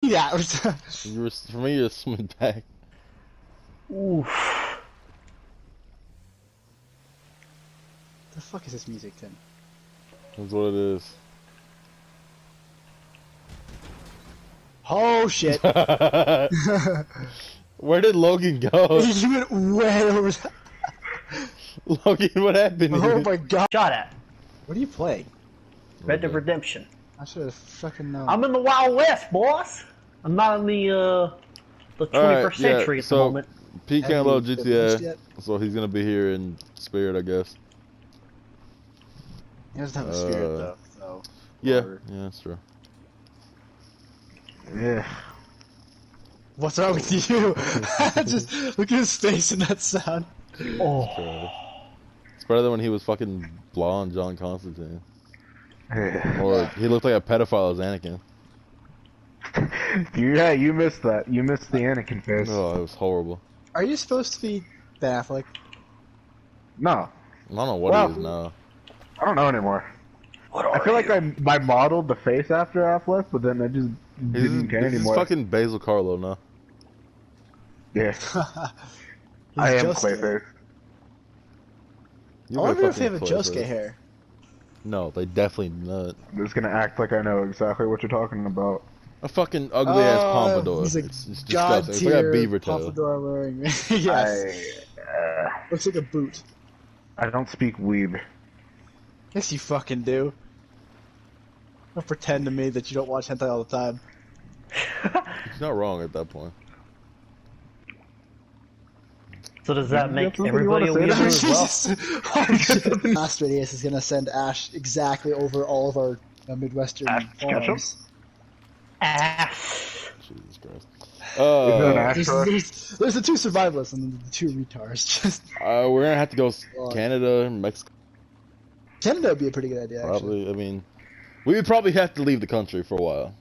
Yeah. For me, you're swimming back. Oof. The fuck is this music, Tim? That's what it is. Oh shit! Where did Logan go? You went way over. Logan, what happened to Oh you? my god! Shot at. What do you play? Red Dead Redemption. I should have fucking known. I'm in the Wild West, boss. I'm not in the 21st century at the moment. Pete Have can't load you finished GTA, yet? so he's gonna be here in spirit, I guess. He doesn't have a spirit though, so. Yeah, Or- yeah, that's true. Yeah. What's wrong with you? Just look at his face and that sound. Oh. It's better than when he was fucking blonde John Constantine. Or he looked like a pedophile as Anakin. Yeah, you missed that. You missed the Anakin face. Oh, it was horrible. Are you supposed to be Ben Affleck? No, I don't know what Well, he is now. I don't know anymore. What I feel like I modeled the face after Affleck, but then I just didn't care He's anymore. fucking Basil Carlo now. Yeah, He's I am Josuke. Clayface. I wonder if they have a Josuke hair. No, they definitely not. I'm just gonna act like I know exactly what you're talking about. A fucking ugly ass pompadour. He's a It's disgusting. god It's like a tier beaver tail. pompadour wearing. Yes. Looks like a boot. I don't speak weeb. Yes, you fucking do. Don't pretend to me that you don't watch hentai all the time. He's not wrong at that point. So does that make something you everybody a wanna say weirdo to as well? Jesus! Oh shit! Last radius is gonna send Ash exactly over all of our Midwestern Ash ketchup? farms. Ass. Jesus Christ. Is there an Ash rush? There's the two survivalists and then the two retards. Just We're gonna have to go Canada and Mexico. Canada would be a pretty good idea. Actually. Probably. I mean, we would probably have to leave the country for a while.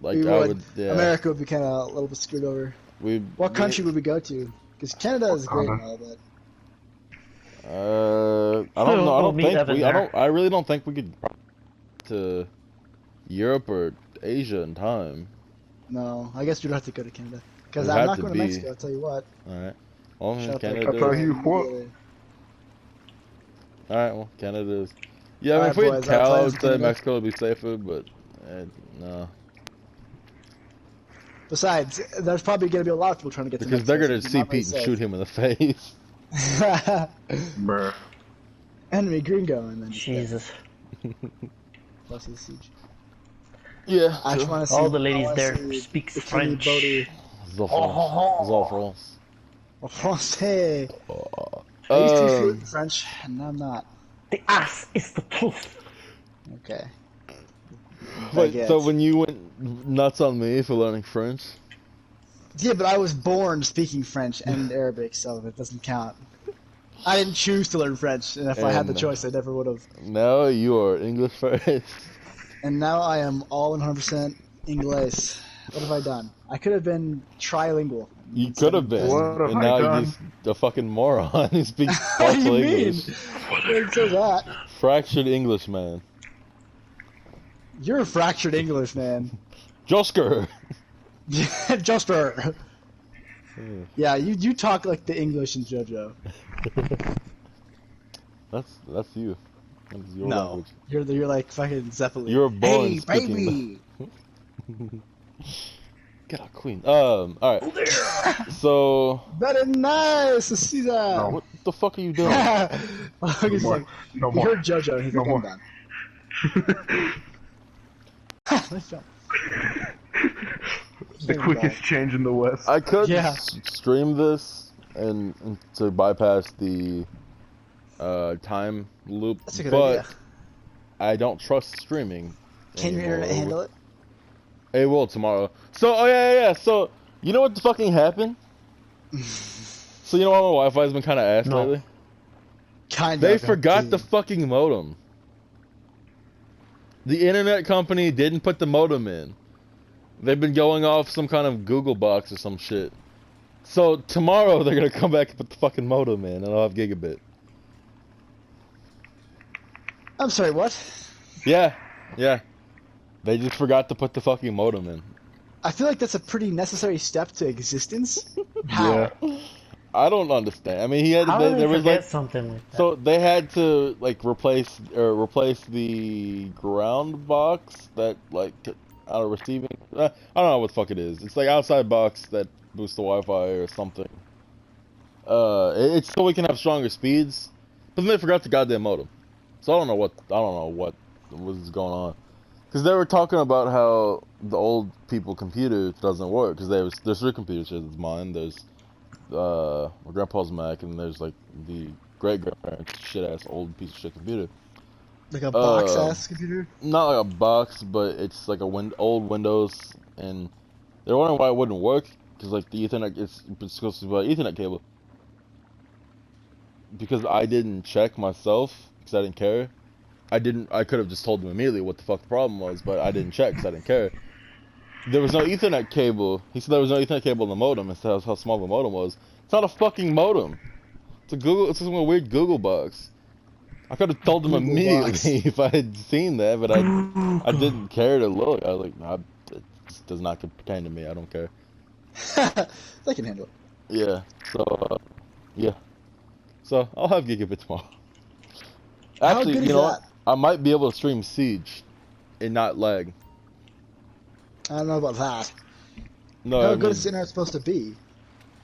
Like We I would. would. Yeah. America would be kind of a little bit screwed over. What country would we go to? Because Canada is great and all, but I don't know. I don't Meet think Evan we. I there. don't. I really don't think we could to Europe or Asia in time. no, I guess we'd have to go to Canada. Because It'd I'm have not to going to be. Mexico. I'll tell you what. All right. Well, Shut up, Canada. I'll tell you what. All right. Well, Canada is. Yeah, I mean, All if we right, had boys, our Cal, plans I'd to say go. Mexico would be safer, but no, Besides, there's probably going to be a lot of people trying to get because to they're Mexico. gonna so see not very Pete and shoot him in the face. safe. Bruh. Enemy Gringo and then Jesus. plus his siege. Yeah. I just want to see All the ladies I wanna there see speak Bikini French. Bodhi. France. Français. Uh, I used to be fluent in French, and now I'm not. The ass is the truth. Okay. Wait, guess. so when you went nuts on me for learning French? Yeah, but I was born speaking French and Arabic, so it doesn't count. I didn't choose to learn French, and if I had the And- choice, I never would have. Now you are English first. And now I am all 100% English. What have I done? I could have been trilingual. You could have been, What have and I now done? you're just a fucking moron who speaks What do you partial mean? English. Don't say that. Fractured English man. You're a fractured English, man. Josker. Jasper. Yeah, you talk like the English in JoJo. That's you. That's your No, language. you're like fucking Zeppelin. You were born hey, speaking. baby. Get out, Queen. All right. So, Very nice, Caesar. what the fuck are you doing? He's more. like, No you more. heard JoJo. He's No like, more. I'm done. Let's go. The quickest change in the West. I could Yeah. stream this and to bypass the time loop, That's a good but idea. I don't trust streaming. Can your internet handle it? It will tomorrow. So, yeah. So, you know what the fucking happened? So, you know why my Wi-Fi's been kind of ass No. lately? Kind They of. forgot the fucking modem. The internet company didn't put the modem in. They've been going off some kind of Google box or some shit. So, tomorrow they're gonna come back and put the fucking modem in, and I'll have gigabit. I'm sorry, what? Yeah. They just forgot to put the fucking modem in. I feel like that's a pretty necessary step to existence. How? Yeah. I don't understand. I mean, he had How do they there was forget like something like that? so they had to like replace the ground box that like out of receiving. I don't know what the fuck it is. It's like outside box that boosts the Wi-Fi or something. It's so we can have stronger speeds, but then they forgot the goddamn modem. So I don't know what was going on. Because they were talking about how the old people computer doesn't work. Because there's three computers here. There's mine. There's my grandpa's Mac, and there's like the great grandparents shit ass old piece of shit computer. Like a box ass computer? Not like a box, but it's like a old Windows, and they're wondering why it wouldn't work. Because like the Ethernet, it's supposed to be an Ethernet cable. Because I didn't check myself, because I didn't care. I could have just told them immediately what the fuck the problem was, but I didn't check because I didn't care. There was no Ethernet cable. He said there was no Ethernet cable in the modem, and said how small the modem was. It's not a fucking modem. It's some weird Google box. I could have told them Google immediately box. if I had seen that, but I didn't care to look. I was like, nah, it just does not pertain to me. I don't care. They can handle it. Yeah. So, yeah. So I'll have gigabit tomorrow. Actually, good you is know that? what? I might be able to stream Siege and not lag. I don't know about that. No, How I good mean, is the internet supposed to be?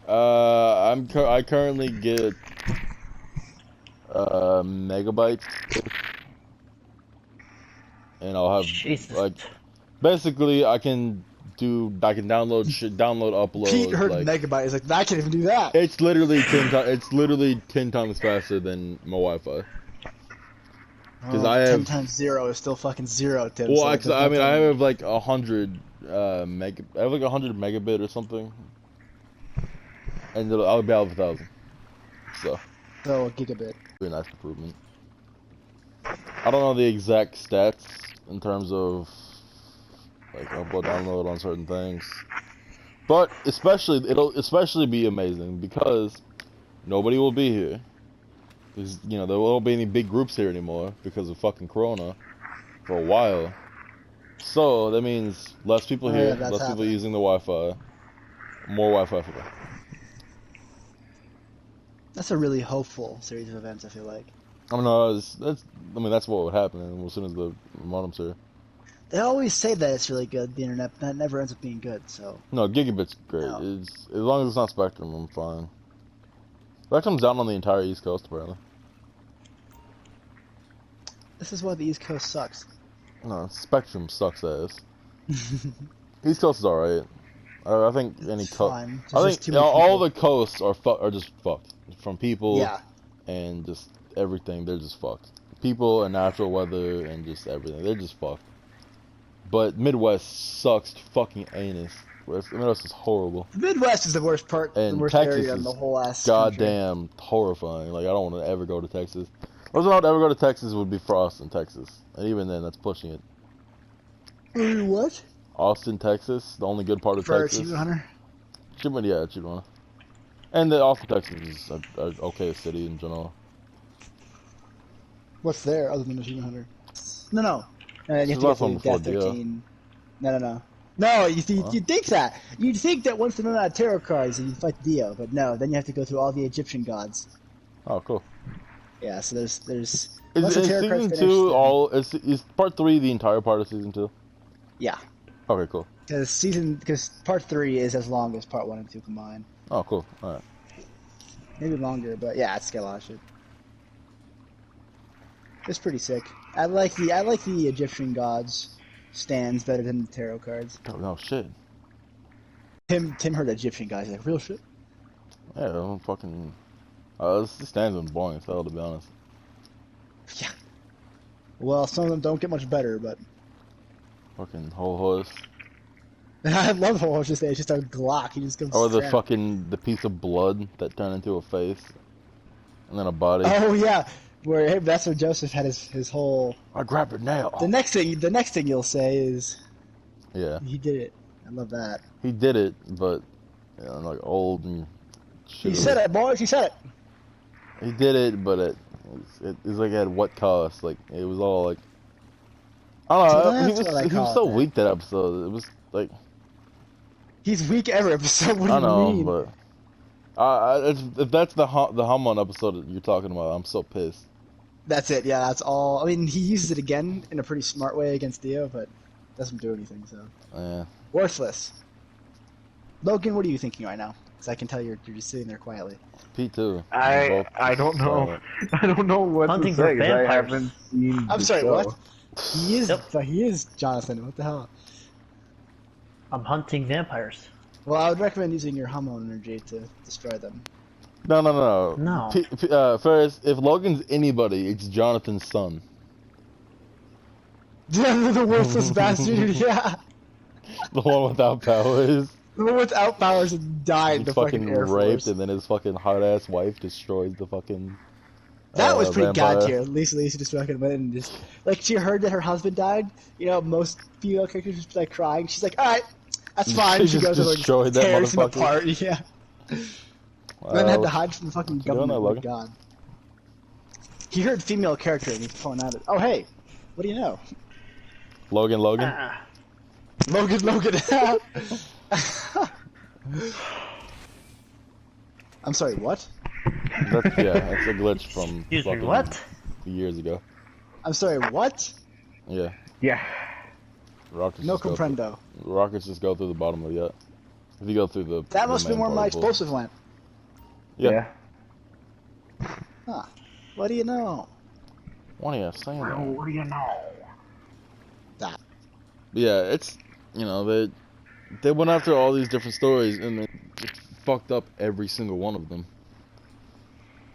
I currently get megabytes, and I'll have Jesus. like basically I can download shit, upload. Pete heard like, megabyte. He's like, I can't even do that. It's literally 10 times faster than my Wi-Fi. Because I have 10 times 0 is still fucking 0, Tim. well, so actually, I mean, I have like 100 meg. I have like 100 megabit or something, and I'll be out of 1,000. So, So a gigabit. be a nice improvement. I don't know the exact stats in terms of like upload download on certain things, but it'll especially be amazing because nobody will be here. Because, you know, there won't be any big groups here anymore because of fucking Corona for a while. So, that means less people here, Yeah, less people using the Wi-Fi, more Wi-Fi for them. That's a really hopeful series of events, I feel like. I mean, no, that's what would happen as soon as the modem's here. They always say that it's really good, the internet, but that never ends up being good, so... No, gigabit's great. No. As long as it's not Spectrum, I'm fine. Spectrum's down on the entire East Coast, apparently. This is why the East Coast sucks. No, Spectrum sucks ass. East Coast is alright. I think any coast. I think all the coasts are just fucked. From people and just everything, they're just fucked. People and natural weather and just everything, they're just fucked. But Midwest sucks fucking anus. Midwest is horrible. The Midwest is the worst part, And the worst Texas area in the whole ass goddamn horrifying. Like, I don't want to ever go to Texas. The only time I'd ever go to Texas would be for Austin, Texas. And even then, that's pushing it. What? Austin, Texas, the only good part of For Texas. Achievement Hunter? Achievement, yeah, Achievement Hunter. And Austin, Texas is an okay city in general. What's there other than Achievement Hunter? No. You have to last get one to before Death 13. No. No, you think that. You'd think that once they run out of tarot cards, you'd fight Dio, but no, then you have to go through all the Egyptian gods. Oh, cool. Yeah, so there's Is season 2 is part 3 the entire part of season 2? Yeah. Okay, cool. Because part 3 is as long as part 1 and 2 combined. Oh, cool. Alright. Maybe longer, but yeah, it's got a lot of shit. It's pretty sick. I like the Egyptian gods stands better than the tarot cards. Oh, no, shit. Tim heard Egyptian guys, like, real shit? Yeah, I'm fucking... this stands been boring as hell, to be honest. Yeah. Well, some of them don't get much better, but... Fucking whole horse. I love the horse, it's just a Glock, he just goes... Or the piece of blood that turned into a face. And then a body. Oh, yeah! Where that's where Joseph had his whole... I grabbed her nail. The next thing you'll say is... Yeah. He did it. I love that. He did it, but... You know, like, old and... shit. He said it, boys, he said it! He did it, but it was like at what cost? Like, it was all like... I don't know, he was so weak that episode. It was like... He's weak every episode. What do I you know, mean? but if that's the Hamon episode that you're talking about, I'm so pissed. That's it. Yeah, that's all. I mean, he uses it again in a pretty smart way against Dio, but doesn't do anything. So Yeah. worthless. Logan, what are you thinking right now? Because I can tell you're just sitting there quietly. Pete too. I don't know. I don't know what Hunting to for say. 'Cause I vampires. haven't seen. I'm the sorry. show. What? He is. He is Jonathan. What the hell? I'm hunting vampires. Well, I would recommend using your Hamon energy to destroy them. No. No. Ferris, if Logan's anybody, it's Jonathan's son. The worthless bastard. Yeah. The one without powers. The one without powers and died. He's The fucking Air raped, Force. and then his fucking hot ass wife destroys the fucking. That was pretty vampire. god tier. Lisa just fucking went and just like she heard that her husband died. You know, most female characters just like crying. She's like, all right, that's fine. She She just goes and like destroyed that tears him motherfucker. apart. Yeah. And then had to hide from the fucking you doing government. there, Oh Logan? god. He heard female character and he's pulling out it. Oh hey, what do you know? Logan. Logan. I'm sorry. What? That's a glitch from Excuse me, fucking what? years ago. I'm sorry. What? Yeah. Yeah. Rockets No just go comprendo. rockets just go through the bottom of the yacht. If you go through the That must be main where my part of the pool. explosive went. Yeah. Huh. What do you know? Why are you saying that? What do you know? That. Yeah, it's they went after all these different stories and they just fucked up every single one of them.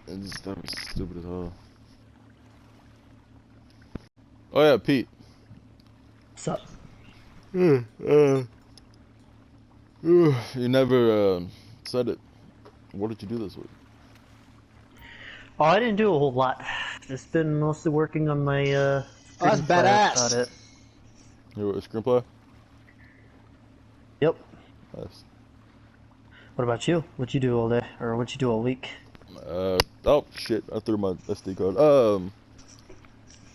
That was stupid as hell. Oh yeah, Pete. What's up? You never said it. What did you do this week? Oh, I didn't do a whole lot. Just been mostly working on my that's screenplay, badass. that's about it. You wrote a screenplay? Yep. Nice. What about you? What'd you do all day, or what'd you do all week? Oh shit! I threw my SD card.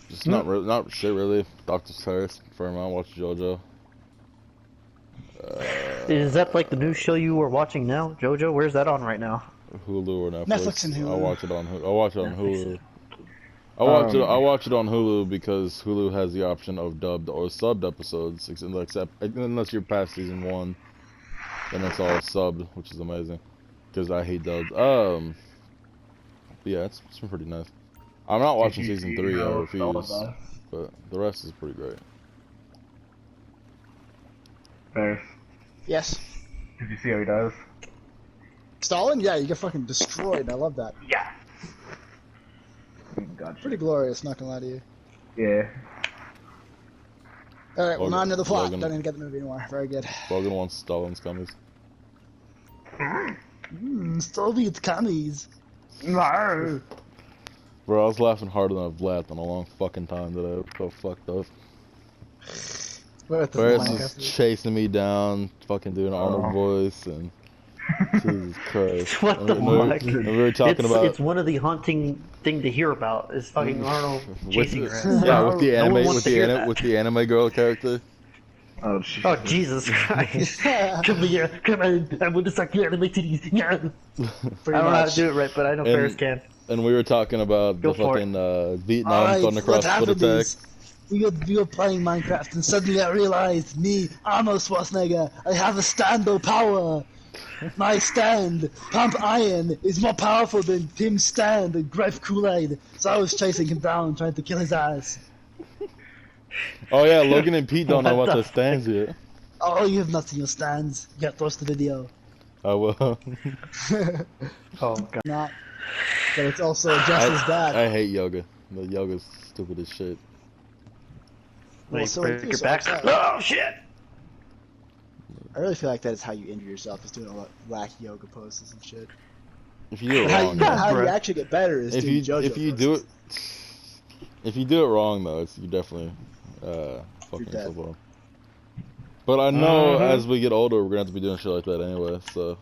Just not shit really. Dr. Harris, fair amount. Watch Jojo. Is that like the new show you were watching now, Jojo? Where's that on right now? Hulu or Netflix? Netflix and Hulu. I watch it on Hulu. I Netflix. watch it on Hulu because Hulu has the option of dubbed or subbed episodes, except unless you're past season 1, then it's all subbed, which is amazing. Because I hate dubbed. Yeah, it's been pretty nice. I'm not watching season 3. I refuse, but the rest is pretty great. Ferris, Yes. did you see how he does? Stalin? Yeah, you get fucking destroyed. I love that. Yeah. Gotcha. Pretty glorious, not gonna lie to you. Yeah. Alright, well, Logan- now into the plot. Logan- Don't even get the movie anymore. Very good. Logan wants Stalin's gummies. Soviet commies. No. Bro, I was laughing harder than I've laughed in a long fucking time today. I was so fucked up. What the Ferris Minecraft? is chasing me down, fucking doing Arnold voice, and Jesus Christ. What the fuck? And we were talking about It's one of the haunting thing to hear about is fucking Arnold chasing your ass. yeah, with the No one anime, wants to hear that. with the anime girl character. Oh, shit. Oh Jesus Christ! Come here, come on! I want to suck your anime titties. Yeah. I don't know how to do it right, but I know Ferris can. And we were talking about Go the for fucking Vietnam Alright, what Thundercross foot happened attack. is we were playing Minecraft and suddenly I realized me, Arnold Schwarzenegger, I have a stand-up power. My stand, Pump Iron, is more powerful than Tim's stand and Gripe Kool-Aid. So I was chasing him down, trying to kill his ass. Oh yeah, Logan and Pete don't know What what the their stands yet. Oh, you have not seen your stands. You got to watch the video. I will. Oh god. Not. But it's also just as bad. I hate yoga. The yoga's stupid as shit. Well, Wait, so break do your so back. much. Oh shit! I really feel like that is how you injure yourself, is doing a lot wacky yoga poses and shit. If you do it But wrong, how you bro. actually get better is if doing you JoJo if you poses. do it wrong though, you definitely fucking dead. yourself up. But I know as we get older, we're gonna have to be doing shit like that anyway. So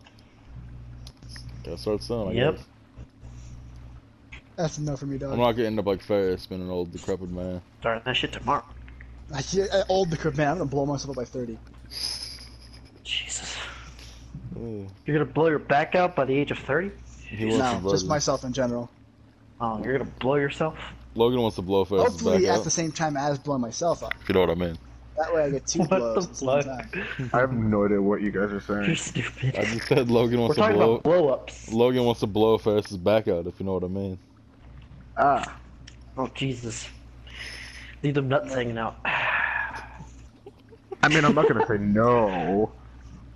gotta start soon. I Yep. guess. That's enough for me, dog. I'm not gonna end up like Ferris, being an old decrepit man. Starting that shit tomorrow. Old decrepit man, I'm gonna blow myself up by 30. Jesus. You're gonna blow your back out by the age of 30? He wants No, some just burgers. myself in general. Oh, you're gonna blow yourself? Logan wants to blow Ferris's Hopefully back at out. the same time as blow myself up. If you know what I mean. That way I get two What the blows at the same fuck? time. I have no idea what you guys are You're saying. stupid. I just said Logan We're wants to talking blow. about blow-ups. Logan wants to blow Ferris's back out. If you know what I mean. Ah. Oh, Jesus. Leave them nuts hanging out. I mean, I'm not gonna say no.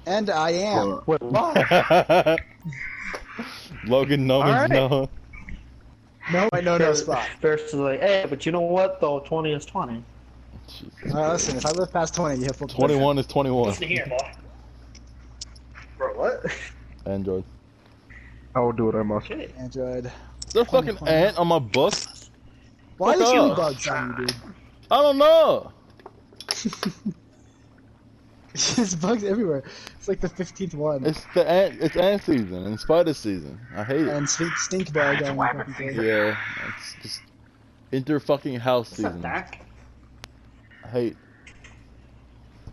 And I am. but- What? Why? Logan, no means Alright. no. No, I know no spot. Ferris is like, hey, but you know what, though? 20 is 20. Alright, listen, if I live past 20, you hit full 21 is 21. Listen here, boy. Bro, what? Android. I will do what I must. Okay. Android. There's a fucking ant on my bus. Why Fuck is you off. bugs on you, dude? I don't know. There's bugs everywhere. It's like the 15th one. It's ant season and spider season. I hate it. And stink bug on the fucking thing. Yeah, it's just inter fucking house What's that season. back? I hate.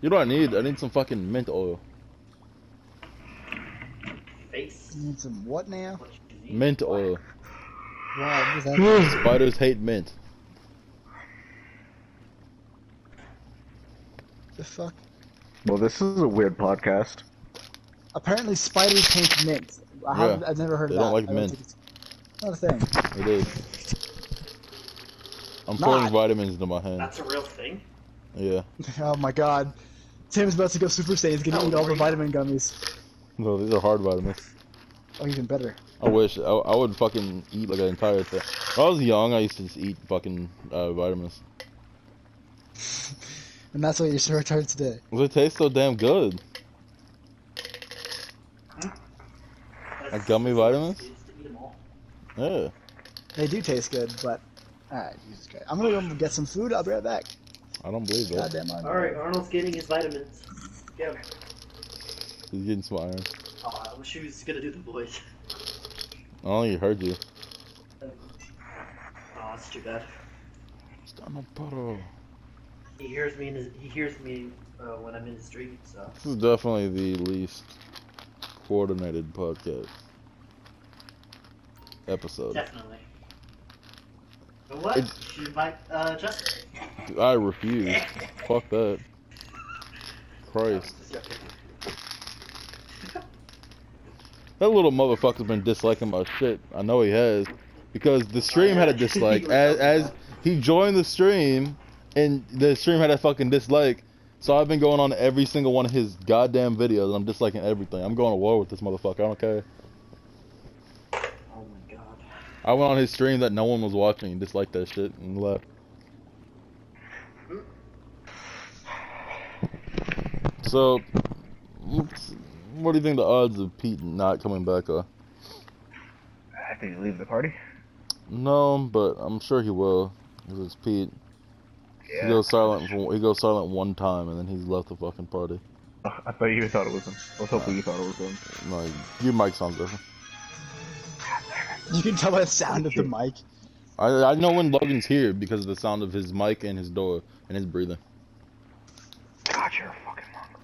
You know what I need? I need some fucking mint oil. Face. You need some what now? What you need? Mint oil. Wow, what is that? Spiders hate mint. The fuck? Well, this is a weird podcast. Apparently spiders hate mint. I've never heard They of that. don't like I mint. think it's not a thing. It is. I'm pouring vitamins into my hand. That's a real thing? Yeah. Oh my god. Tim's about to go Super Saiyan. He's gonna eat all the vitamin gummies. No, these are hard vitamins. Oh, even better. I wish. I would fucking eat like an entire thing. When I was young, I used to just eat fucking vitamins. And that's why you're so retarded today. They taste so damn good. Like gummy vitamins? Yeah. They do taste good, but... Alright, Jesus Christ. I'm gonna go get some food. I'll be right back. I don't believe that. Goddamn on. Alright, Arnold's getting his vitamins. Get him. He's getting some iron. Oh, I wish he was gonna do the voice. I don't think he heard you. Oh, that's too bad. He hears me when I'm in his dream, so. This is definitely the least coordinated podcast episode. Definitely. But what? It's- Should invite Justin. I refuse. Fuck that. Christ. That little motherfucker's been disliking my shit. I know he has. Because the stream had a dislike. As he joined the stream, and the stream had a fucking dislike. So I've been going on every single one of his goddamn videos, and I'm disliking everything. I'm going to war with this motherfucker. I don't care. Oh my god. I went on his stream that no one was watching and disliked that shit and left. So, what do you think the odds of Pete not coming back are? I think you leave the party. No, but I'm sure he will. Because it's Pete. Yeah. He goes silent. He goes silent one time, and then he's left the fucking party. Oh, I thought you thought it was him. I was hoping you thought it was him. No, your mic sounds different. You can tell by the sound of the mic. I know when Logan's here because of the sound of his mic and his door and his breathing. God, you're a fucking mongrel.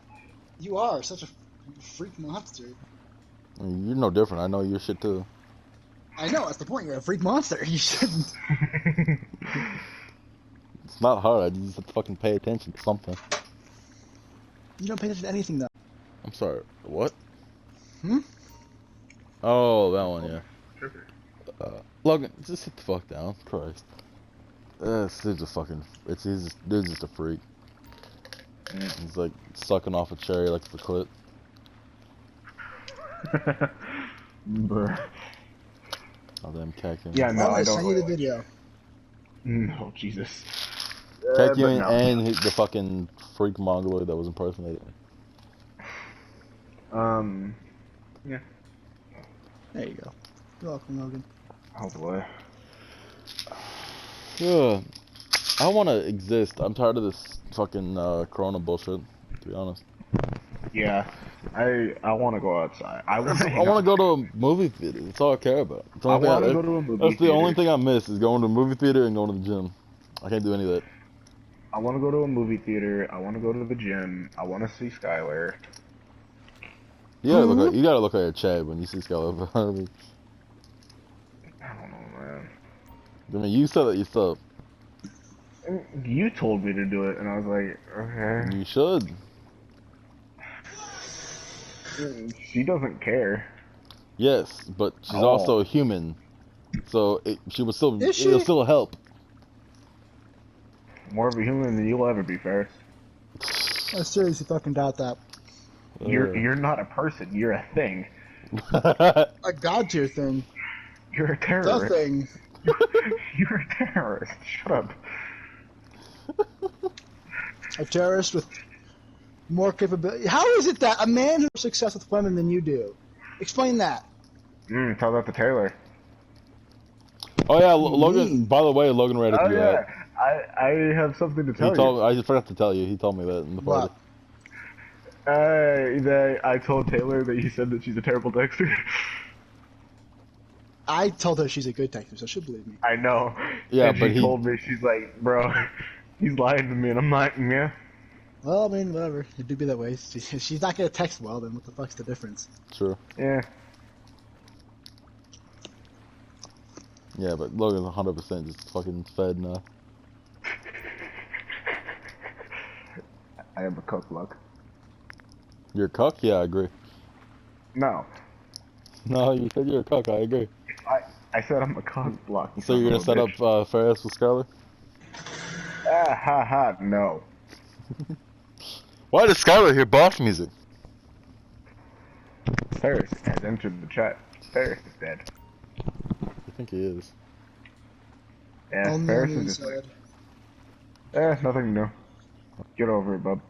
You are such a freak monster. I mean, you're no different. I know your shit too. I know, that's the point. You're a freak monster. You shouldn't. It's not hard. I just have to fucking pay attention to something. You don't pay attention to anything, though. I'm sorry. What? Hmm? Oh, that one, yeah. Logan, just sit the fuck down. Christ. This dude's a fucking. Dude's just a freak. He's like sucking off a cherry like the clit. Bruh. Oh, damn, Kakian. Yeah, no, I Elvis, don't. send you the video. No, Jesus. Kakian no. and the fucking freak mongoloid that was impersonating me. Yeah. There you go. You're welcome, Logan. Oh boy. Yeah. I want to exist. I'm tired of this fucking corona bullshit, to be honest. Yeah. I want to go outside. I want I want to go to a movie theater. That's all I care about. That's the I only thing want to go to a movie That's the theater. only thing I miss is going to a movie theater and going to the gym. I can't do any of that. I want to go to a movie theater. I want to go to the gym. I want to see Skylar. You gotta look at your chat when you see Scarlet. I I don't know, man. mean, you said it yourself. You told me to do it, and I was like, okay. You should. She doesn't care. Yes, but she's Oh. also a human, so she would still. Is she? It'll still help. More of a human than you'll ever be, Ferris. I seriously fucking doubt that. You're not a person. You're a thing. A god tier thing. You're a The terrorist. thing. You're a terrorist. Shut up. A terrorist with more capability. How is it that a man who has success with women than you do? Explain that. Tell that to Taylor. Oh yeah, Logan. By the way, Logan read it Oh to yeah, that. I have something to tell He told. I just forgot to tell you. He told me that in the party. What? I told Taylor that you said that she's a terrible texter. I told her she's a good texter, so she'll believe me. I know. Yeah, and but she told me, she's like, bro, he's lying to me, and I'm like, yeah. Well, I mean, whatever. It do be that way. If she's not gonna text well, then what the fuck's the difference? True. Yeah. Yeah, but Logan's 100% just fucking fed now. I am a cook, look. You're a cuck? Yeah, I agree. No. No, you said you're a cuck. I agree. I said I'm a cock block. So you're gonna set up Ferris with Scarlet? Ah, ha, ha, no. Why does Scarlet hear boss music? Ferris has entered the chat. Ferris is dead. I think he is. Yeah, On the Ferris is news just like, side. nothing new. Get over it, bub.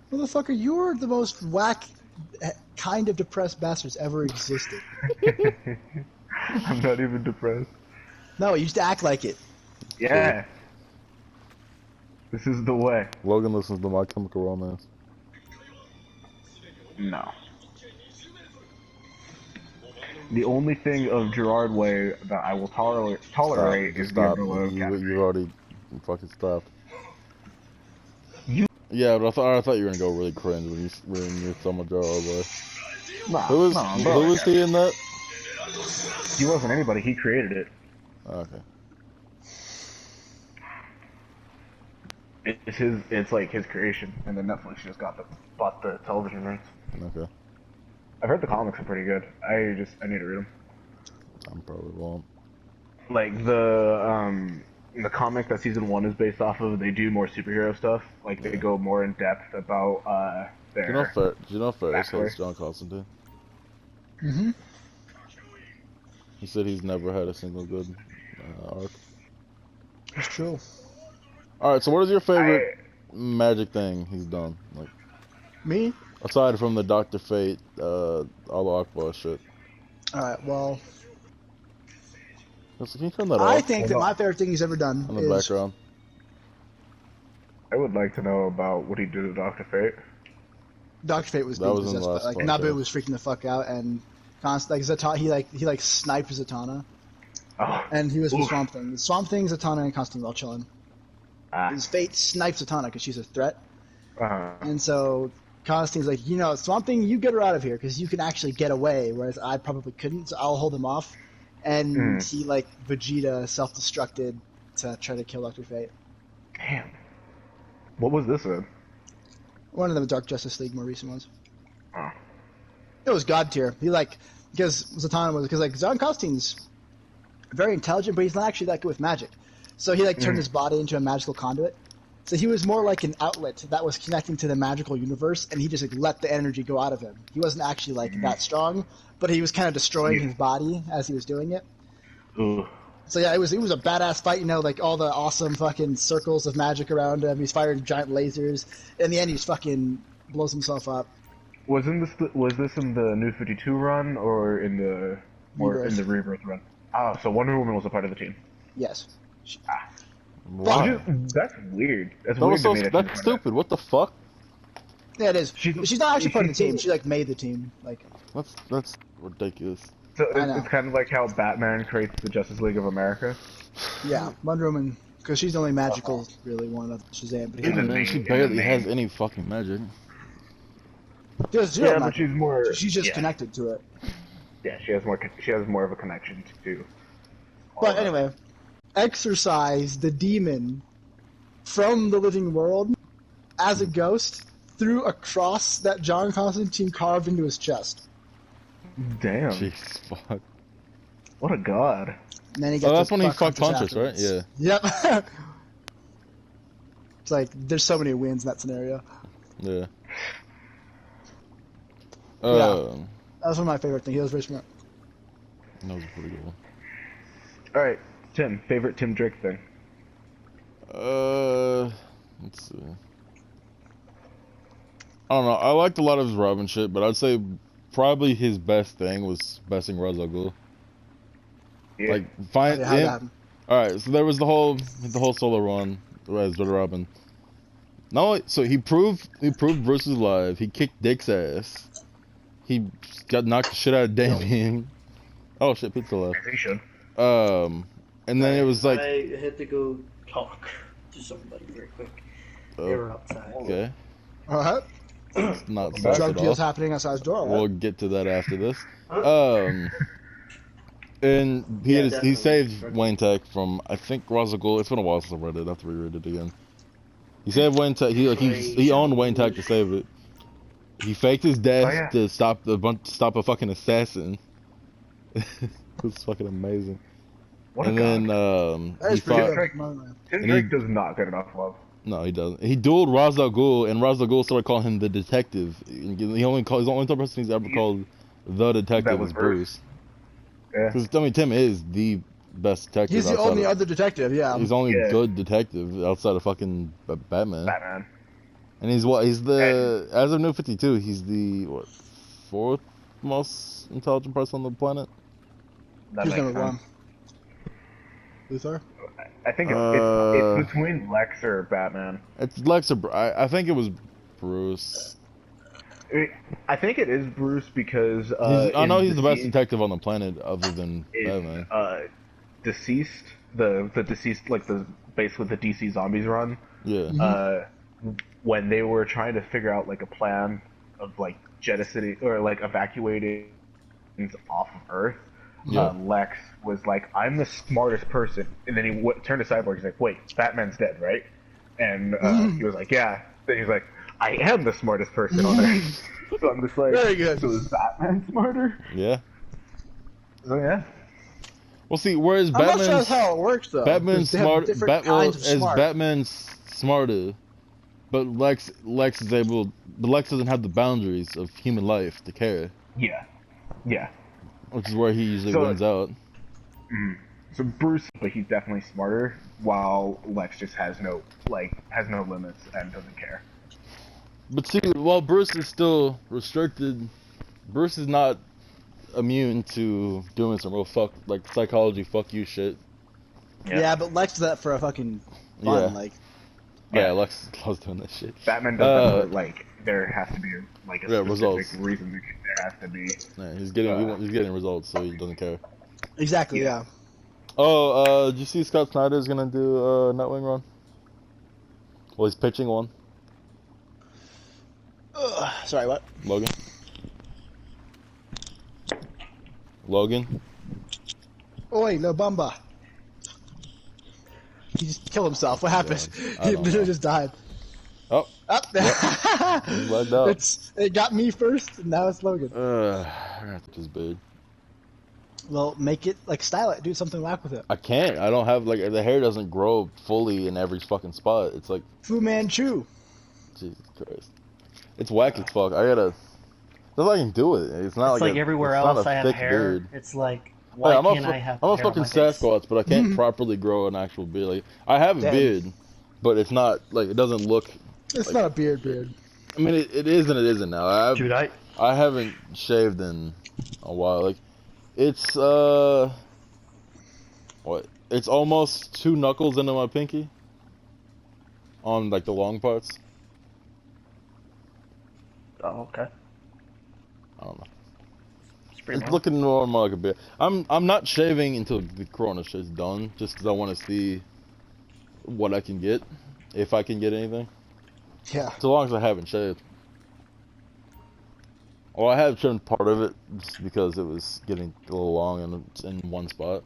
Motherfucker, you're the most whack, kind of depressed bastards ever existed. I'm not even depressed. No, you used to act like it. Yeah. This is the way. Logan listens to My Chemical Romance. No. The only thing of Gerard Way that I will tolerate is the Stop. umbrella of Captain. You already fucking stopped. You- Yeah, but I thought you were gonna go really cringe when you saw my Gerard Way. Nah, Who is bro. he in that? He wasn't anybody. He created it. Okay. It's like his creation, and then Netflix just bought the television rights. Okay. I've heard the comics are pretty good. I need to read them. I probably won't. Like the comic that season 1 is based off of, they do more superhero stuff. Like they go more in depth about their. Do you know Ferris backstory. hates John Constantine? Mm-hmm. He said he's never had a single good arc. It's true. Alright, so what is your favorite magic thing he's done? Like, Me? aside from the Dr. Fate, Allah Akbar shit. Alright, well, Can you turn that I off think that my favorite thing he's ever done in the is... background? I would like to know about what he did to Dr. Fate. Dr. Fate was That being was in the possessed, last but, part, Nabu yeah. was freaking the fuck out, and Zatanna, he sniped Zatanna, Oh. and he was with Oof. Swamp Thing. Swamp Thing, Zatanna, and Constantine were all chilling. His Fate snipes Zatanna because she's a threat, and so Constantine's like, Swamp Thing, you get her out of here because you can actually get away, whereas I probably couldn't, so I'll hold him off. And he, Vegeta self-destructed to try to kill Dr. Fate. Damn. What was this in? One of the Dark Justice League more recent ones. Oh. It was god tier. Because Zatanna was, John Constantine's very intelligent, but he's not actually that good with magic. So he turned his body into a magical conduit. So he was more like an outlet that was connecting to the magical universe, and he just let the energy go out of him. He wasn't actually that strong, but he was kind of destroying his body as he was doing it. Ugh. So yeah, it was a badass fight. All the awesome fucking circles of magic around him. He's firing giant lasers. In the end, he just fucking blows himself up. Was this in the New 52 run or in the Rebirth run? Oh, so Wonder Woman was a part of the team. Yes. Why? That's weird. That's That was weird to me. that's stupid. What the fuck? Yeah, it is. She's not actually part of the team. she's- She made the team. That's ridiculous. So I know. it's kind of like how Batman creates the Justice League of America. Yeah, Wonder Woman, because she's the only magical really one of Shazam. But In the Man, she name, barely in the has name. any fucking magic. There's zero. Yeah, but she's more. She's just yeah. connected to it. Yeah, she has more. She has more of a connection to. But anyway, exorcise the demon from the living world as a ghost through a cross that John Constantine carved into his chest. Damn. Jeez, fuck. What a god. And then he gets Oh, that's to when he fuck fucked Huntress, right? afterwards. Yeah. Yep. It's like, there's so many wins in that scenario. Yeah. That was one of my favorite things. He was very smart. That was pretty good one. Alright, Tim, favorite Tim Drake thing? Let's see. I don't know. I liked a lot of his Robin shit, but I'd say probably his best thing was besting Ra's al Ghul. Yeah. Like, find him. Alright, so there was the whole solo run as Red Robin. No, so he proved Bruce was alive. He kicked Dick's ass. He got knocked the shit out of Damien. Oh shit, Pete's alive. He should. And then it was like I had to go talk to somebody very quick. They were outside. Okay. Alright. It's not sad Drug at deals all. happening outside his door. We'll get to that after this. And he saved Wayne Tech from, I think, Ra's al Ghul. It's been a while since I read it. I have to reread it again. He saved Wayne Tech. He owned Wayne Tech to save it. He faked his death to stop a fucking assassin. It was fucking amazing. What a and god. then he fought. Tim Drake does not get enough love. No, he doesn't. He dueled Ra's al Ghul, and Ra's al Ghul started calling him the detective. He's the only person he's ever called the detective was Bruce. Yeah. Because Tim is the best detective. He's the only other detective, yeah. He's the only good detective outside of fucking Batman. Batman. And he's what? He's the as of New 52, he's the fourth most intelligent person on the planet. Who's number one? Luthor? I think it's between Lex or Batman. It's Lex or I think it was Bruce. I think it is Bruce because I know he's the best detective on the planet other than Batman. Deceased, the deceased, like basically the DC Zombies run. Yeah. When they were trying to figure out like a plan of like jettisoning or like evacuating things off of Earth. Lex was like, "I'm the smartest person," and then he turned to Cyborg. He's like, "Wait, Batman's dead, right?" And he was like, "Yeah." Then he's like, "I am the smartest person on Earth." So I'm just like, very good. So is Batman smarter? Yeah. So yeah. Well, see, whereas I'm not sure Batman's that's how it works though. Batman's smart. Batman's smarter, but Lex is able. But Lex doesn't have the boundaries of human life to care. Yeah. Yeah. Which is where he usually wins out. So Bruce, but he's definitely smarter, while Lex just has no limits and doesn't care. But see, while Bruce is still restricted, Bruce is not immune to doing some real psychology fuck you shit. Yeah, but Lex does that for a fucking fun, Lex loves doing that shit. Batman does that for, there has to be a specific results. reason there has to be. Yeah, he's getting results, so he doesn't care. Exactly, yeah. Oh, did you see Scott Snyder's gonna do a Nightwing run? Well, he's pitching one. Sorry, what? Logan? Oi, La Bamba. He just killed himself. What happened? He literally just died. Oh. He's lagged out. It got me first, and now it's Logan. I'm gonna have to just bid. Well, make it, style it. Do something whack with it. I can't. I don't have, the hair doesn't grow fully in every fucking spot. It's like... Fu Manchu. Jesus Christ. It's whack as fuck. I gotta... There's nothing I can do with it. It's not it's like everywhere else I have hair. Beard. It's like, why can't I have I'm a fucking Sasquatch, but I can't properly grow an actual beard. I have a beard, but it's not, it doesn't look... It's not a beard. I mean, it is and it isn't now. Dude, I haven't shaved in a while. It's, what? It's almost 2 knuckles into my pinky. On, the long parts. Oh, okay. I don't know. It's looking more like a beard. I'm not shaving until the Corona shit's done, just because I want to see what I can get, if I can get anything. Yeah. So long as I haven't shaved. Well, I have trimmed part of it just because it was getting a little long and it's in one spot.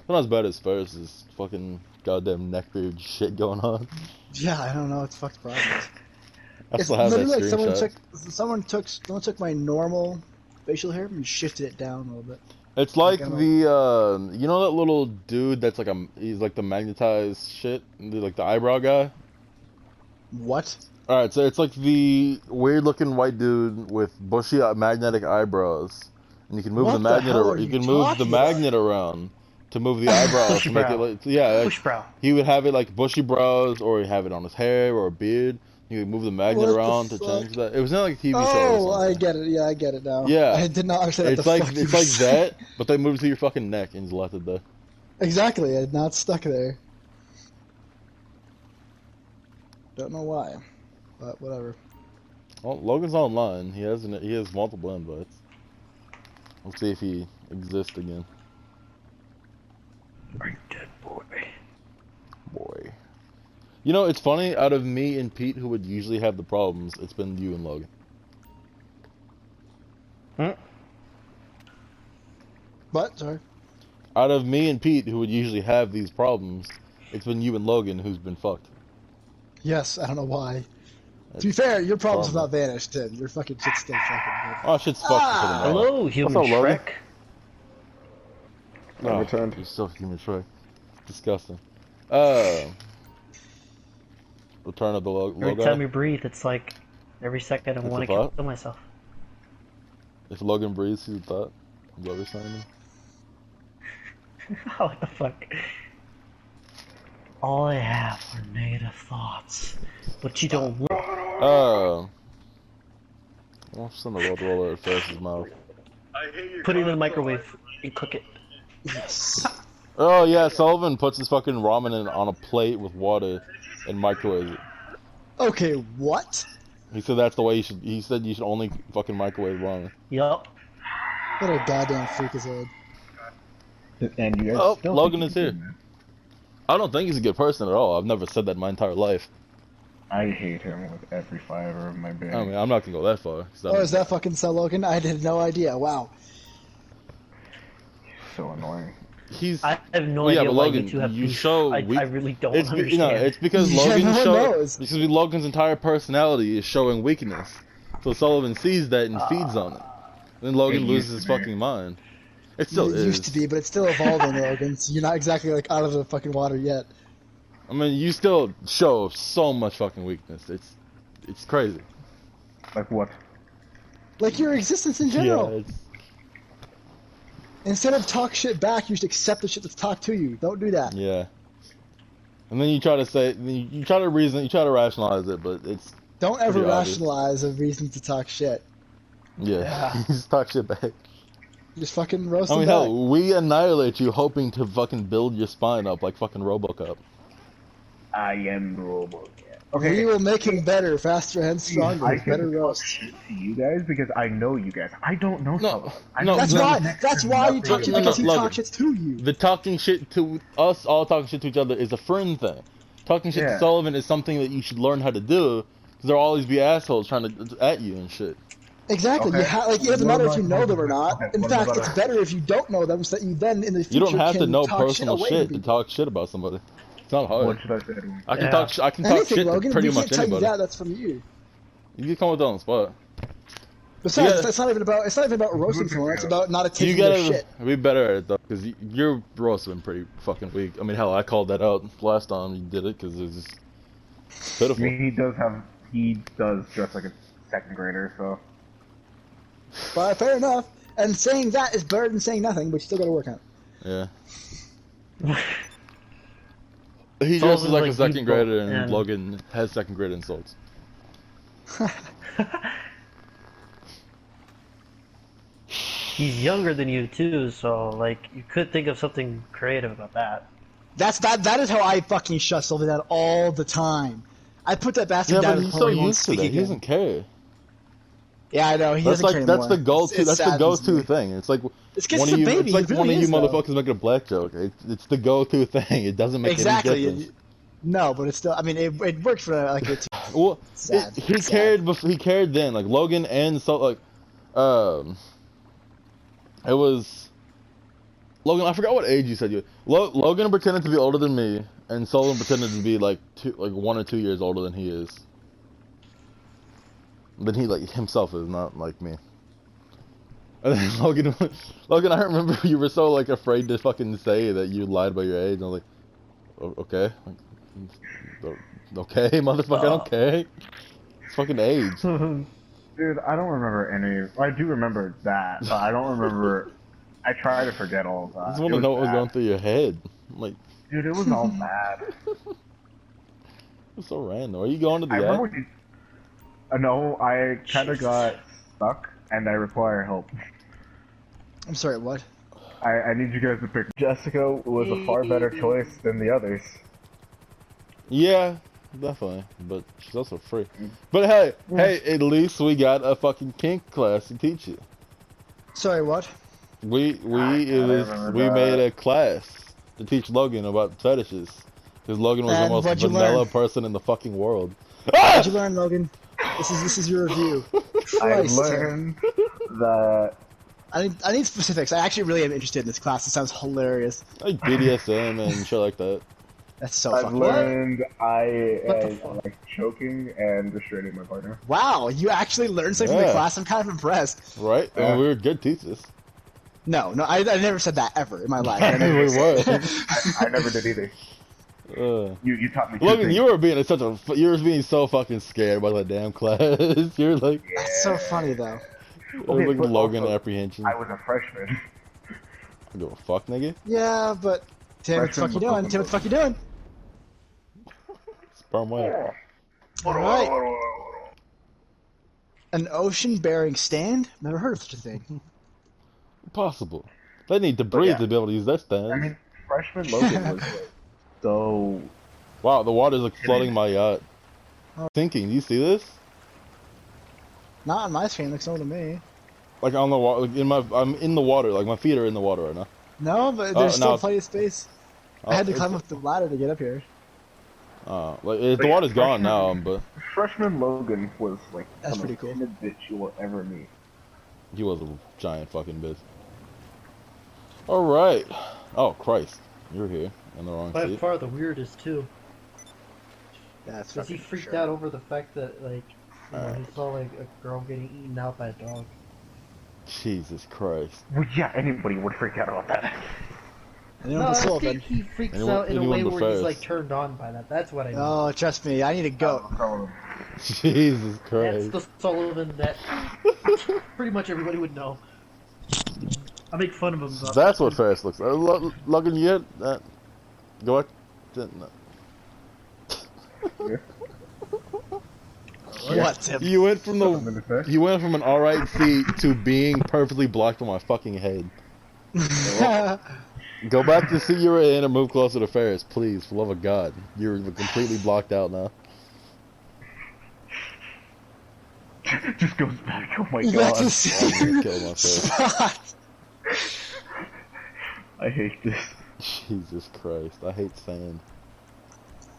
Not as bad as first. Is fucking goddamn neckbeard shit going on. Yeah, I don't know what the fuck's the problem. I It's still have that literally like screenshot. someone took my normal facial hair and shifted it down a little bit. It's like I don't the you know that little dude that's like he's like the magnetized shit, like the eyebrow guy. What? All right, so it's like the weird-looking white dude with bushy magnetic eyebrows, and you can move What the the magnet. hell are You you can move the talking about? magnet around to move the eyebrows to make it like Bush brow. He would have it like bushy brows, or he'd have it on his hair or a beard. You could move the magnet What the around to fuck? change that. It was not like a TV show. Oh, Or I something. get it. Yeah, I get it now. Yeah. I did not understand what It's the like fuck you it's were like saying. that, but they move it to your fucking neck and just left it there. Exactly, I'm not stuck there. Don't know why, but whatever. Well, Logan's online. He has multiple invites. Let's see if he exists again. Are you dead, boy? Boy. You know, it's funny, out of me and Pete, who would usually have the problems, it's been you and Logan. What? Sorry. Out of me and Pete, who would usually have these problems, it's been you and Logan who's been fucked. Yes, I don't know why. To be fair, your problems have Problem. not vanished, Tim. Your fucking shit's still fucking Oh, shit's fucked for the moment. Hello, human What's up, Logan? Shrek. Oh, returned. you're still human Shrek. Disgusting. Return of the Every Logo. time you breathe, it's like every second I That's want a to thought? kill myself. If Logan breathes, he's a thought. Is that what you're saying? What the fuck? All I have are negative thoughts, but you don't want. I'll send a road roller at Ferris's mouth. Put it in the microwave and cook it. Yes. Oh yeah, Sullivan puts his fucking ramen on a plate with water and microwaves it. Okay, what? He said that's the way you should. He said you should only fucking microwave ramen. Yup. What a goddamn freak is head. And you guys Oh, still Logan think is here. he's good, man. I don't think he's a good person at all. I've never said that in my entire life. I hate him with every fiber of my being. I mean, I'm not gonna go that far. 'Cause Oh, is that fucking so, Logan? I had no idea. Wow. So annoying. He's. I have no Yeah, idea but why Logan, you two have you beef. show I weak- really don't It's understand. it's because Yeah, Logan no one knows. because Logan's entire personality is showing weakness. So Sullivan sees that and feeds on it. Then Logan It loses used his to be. fucking mind. It still It is. used to be, but it's still evolving, Logan. So you're not exactly like out of the fucking water yet. I mean, you still show so much fucking weakness. It's crazy. Like what? Like your existence in general. Yeah, it's, Instead of talk shit back, you should accept the shit that's talked to you. Don't do that. yeah. And then you try to say, you try to reason, you try to rationalize it, but it's Don't ever pretty obvious. rationalize a reason to talk shit. yeah. You just talk shit back. Just fucking roast I mean, them back. hell, we annihilate you, hoping to fucking build your spine up like fucking RoboCop. I am Robo. We will make him better, faster, and stronger. I Better can roast. talk shit to you guys because I know you guys. I don't know Sullivan. I no, don't That's no, know why. next That's to why you nothing talk shit no, because he Logan. talks shit to you. The talking shit to us, all talking shit to each other, is a friend thing. Talking shit to Yeah. Sullivan is something that you should learn how to do, because there'll always be assholes trying to at you and shit. Exactly. Okay. Like it doesn't What matter if about- you know them or not. okay, In what fact, about it's a- better if you don't know them, so that you then in the future You don't have to can know talk personal away shit from to people. talk shit about somebody. It's not hard. What should I say to him? I can Yeah. talk. I can talk Anything, shit Logan. to pretty We much can't tell you anybody. that. That's from you. You can come with that on the spot. Besides, Yeah. it's not even about roasting someone. It's about not You taking their gotta shit. be better at it though, because your roast has been pretty fucking weak. I mean, hell, I called that out last time you did it because it was just pitiful. I mean, he does dress like a second grader, so. But fair enough. And saying that is better than saying nothing, but you still got to work on it. Yeah. He Sullivan's dresses like a like second you grader, both, and and- Logan has second grade insults. He's younger than you too, so like you could think of something creative about that. That is how I fucking shut Sylvia down all the time. I put that bastard Yeah, down but he's before so he won't used to speak that. He again. doesn't care. Yeah, I know. He That's doesn't care like that's the anymore. go-to. It's That's the saddens go-to me. thing. It's like It's 'cause one it's of a you. baby. It's like It one really of you is, though. motherfuckers making a black joke. It's the go-to thing. It doesn't make Exactly. any difference. No, but it's still. I mean, it worked for like a team. Well, Sad. he cared before. He cared then, like Logan and so like, it was Logan. I forgot what age you said you. Logan pretended to be older than me, and Solon pretended to be like 1 or 2 years older than he is. But he like himself is not like me. And then Logan, I remember you were so like afraid to fucking say that you lied about your age. And I was like, okay, okay, motherfucker, okay. It's fucking age. Dude, I don't remember any. I do remember that, but I don't remember. I try to forget all of that. I just want to know what was going through your head. Like, dude, it was all bad. It's so random. Are you going to the end? No, I kind of got stuck, and I require help. I'm sorry, what? I need you guys to pick. Jessica was a far better choice than the others. Yeah, definitely, but she's also free. But hey, at least we got a fucking kink class to teach you. Sorry, what? We made a class to teach Logan about fetishes, because Logan was the most vanilla person in the fucking world. What'd you learn, Logan? This is your review. I learned that. I need specifics. I actually really am interested in this class. It sounds hilarious. Like BDSM and shit like that. That's so I've fucking learned I like choking and restraining my partner. Wow, you actually learned something from the class. I'm kind of impressed. Right? And we were good teachers. No, I never said that ever in my life. We were. I never did either. You taught me. Logan, you were being so fucking scared by that damn class. You're like, that's so funny though. Okay, like Logan also, apprehension. I was a freshman. I give a fuck, nigga. Yeah, but Tim, what the fuck you doing? Tim, what the fuck you doing? Sperm whale. Alright. An ocean-bearing stand? Never heard of such a thing. Possible. They need to breathe to be able to use that stand. I mean, freshman Logan was like, so... Wow, the water's like flooding my yacht. Thinking, do you see this? Not on my screen, looks normal to me. Like on the water, I'm in the water, like my feet are in the water right now. No, but there's still plenty of space. I had to climb up the ladder to get up here. The water's gone now, but... Freshman Logan was like that's pretty cool. The bitch you will ever meet. He was a giant fucking bitch. Alright. Oh, Christ. You're here in the wrong seat. By far the weirdest, too. Yeah, that's because he freaked out over the fact that, like, you know, he saw, like, a girl getting eaten out by a dog. Jesus Christ. Well, yeah, anybody would freak out about that. No, I think he freaks out in a way where he's, like, turned on by that. That's what I mean. Oh, trust me, I need a goat. Jesus Christ. That's the Sullivan that pretty much everybody would know. I make fun of him. That's what Ferris looks like. Logan, you get that? Go ahead. No. What, Tim? You went from an alright seat to being perfectly blocked on my fucking head. Go back to the seat you were in and move closer to Ferris, please, for love of God. You're completely blocked out now. Just goes back. Oh my God. I'm kill myself. I hate this. Jesus Christ, I hate sand.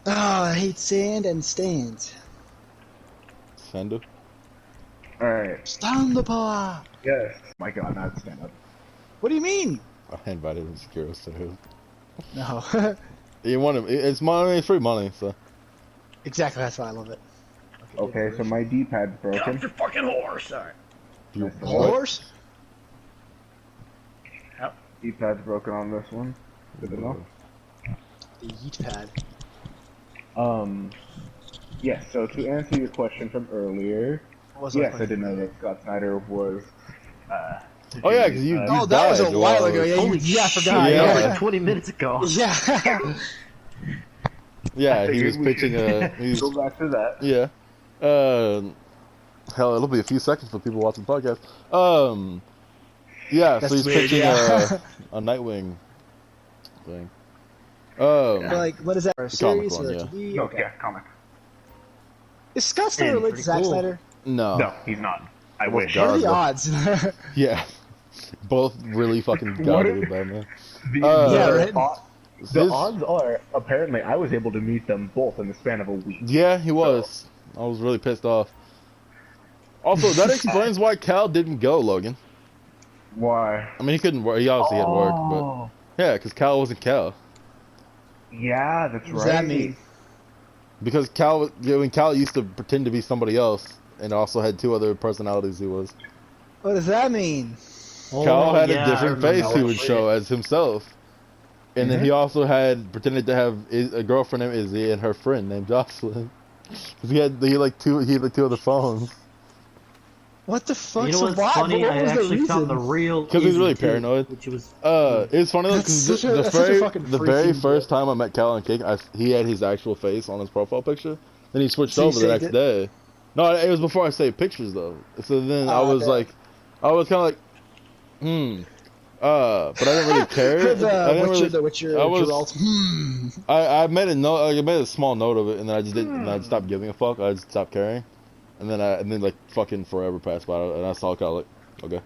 Oh, I hate sand and stands. Sandu? Alright. Stand up! Yes. My God, not stand up. What do you mean? I invited him to Kiros to No. You want him? It's money. It's free money, so. Exactly. That's why I love it. Okay, so my D-pad's broken. Get off your fucking horse! Alright. Horse? Yep. D-pad's broken on this one. Good enough. The yeet pad. Yes, so to answer your question from earlier, yes, I did know that Scott Snyder was, oh yeah, because you oh, that was a while ago. Yeah, I forgot. Yeah, like 20 minutes ago. Yeah. Yeah, he was pitching a... Go back to that. Yeah. Hell, it'll be a few seconds for people watching the podcast. Yeah, so he's pitching a Nightwing thing. Like, what is that? A series or a TV? No, yeah, comic. Is Scott Snyder related to Zack Snyder? No. No, he's not. I wish. What are the odds? Yeah. Both really fucking godly Batman. Yeah, right? The odds are, apparently, I was able to meet them both in the span of a week. Yeah, he was. I was really pissed off. Also, that explains why Cal didn't go, Logan. Why? I mean, he couldn't work. He obviously had work, but yeah, because Cal wasn't Cal. Yeah, that's right. What does that mean? Because Cal used to pretend to be somebody else, and also had 2 other personalities he was. What does that mean? Cal had a different face he would show as himself. And then he also had pretended to have a girlfriend named Izzy and her friend named Jocelyn. Cause he had 2 other phones. What the fuck? You know what's funny? I actually found the real. Because he's really paranoid. Which was. It's funny though because the very first time I met Cal on Kick, he had his actual face on his profile picture. Then he switched over the next day. No, it was before I saved pictures though. So then I was kind of like, but I didn't really care. I made a note. I made a small note of it, and then I just didn't. And I stopped giving a fuck. I just stopped caring. And then like fucking forever passed by, and I saw Kyle like, okay.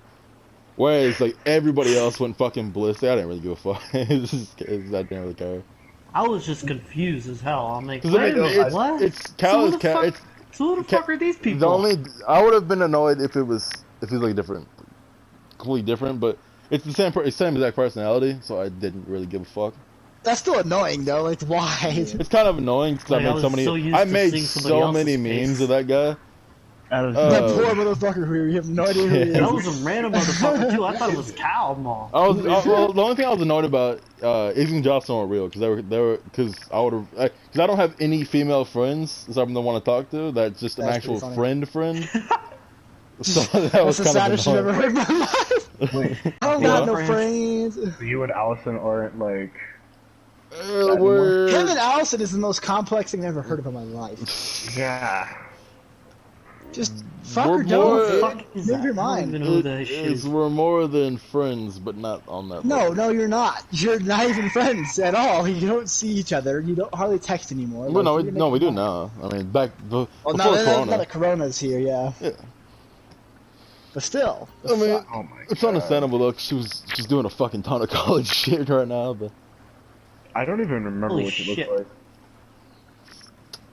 Whereas like everybody else went fucking ballistic. I didn't really give a fuck. I didn't really care. I was just confused as hell. I'm like, wait a minute, what? It's Cal is Cal. So who the fuck are these people? I would have been annoyed if he was like different, completely different, but it's the same exact personality, so I didn't really give a fuck. That's still annoying though. Like why? It's kind of annoying because I made so many memes of that guy. That poor motherfucker who you have no idea who he is. That was a random motherfucker too. I thought it was Cal. Well, the only thing I was annoyed about Izzy and Jocelyn weren't real because I don't have any female friends that I want to talk to. That's just an actual friend. So that was the saddest shit I've ever heard in my life. Wait, I don't got no friends. So you and Allison aren't like. Him and Allison is the most complex thing I've ever heard of in my life. Yeah. Just fuck or don't. Move your mind. We're more than friends, but not on that level. No, you're not. You're not even friends at all. You don't see each other. You don't hardly text anymore. Well, we do now. I mean, before Corona. Now that Corona's here, yeah. But still. I mean, it's understandable though. She's doing a fucking ton of college shit right now, but. I don't even remember what she looks like.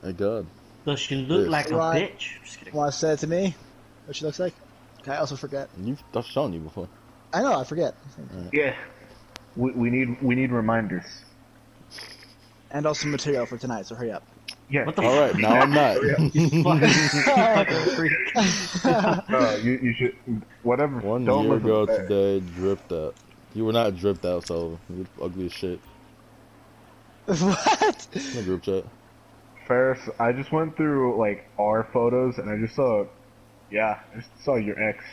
Thank God. Does she look like a bitch? Just kidding. Want to say it to me? What she looks like? I also forget. I've shown you before. I know, I forget. Yeah. We need reminders. And also material for tonight, so hurry up. Yeah. Alright, now I'm not. You should. Whatever. 1 year ago today, dripped out. You were not dripped out, so you're ugly as shit. What? No group chat. Ferris, I just went through like our photos and I just saw your ex.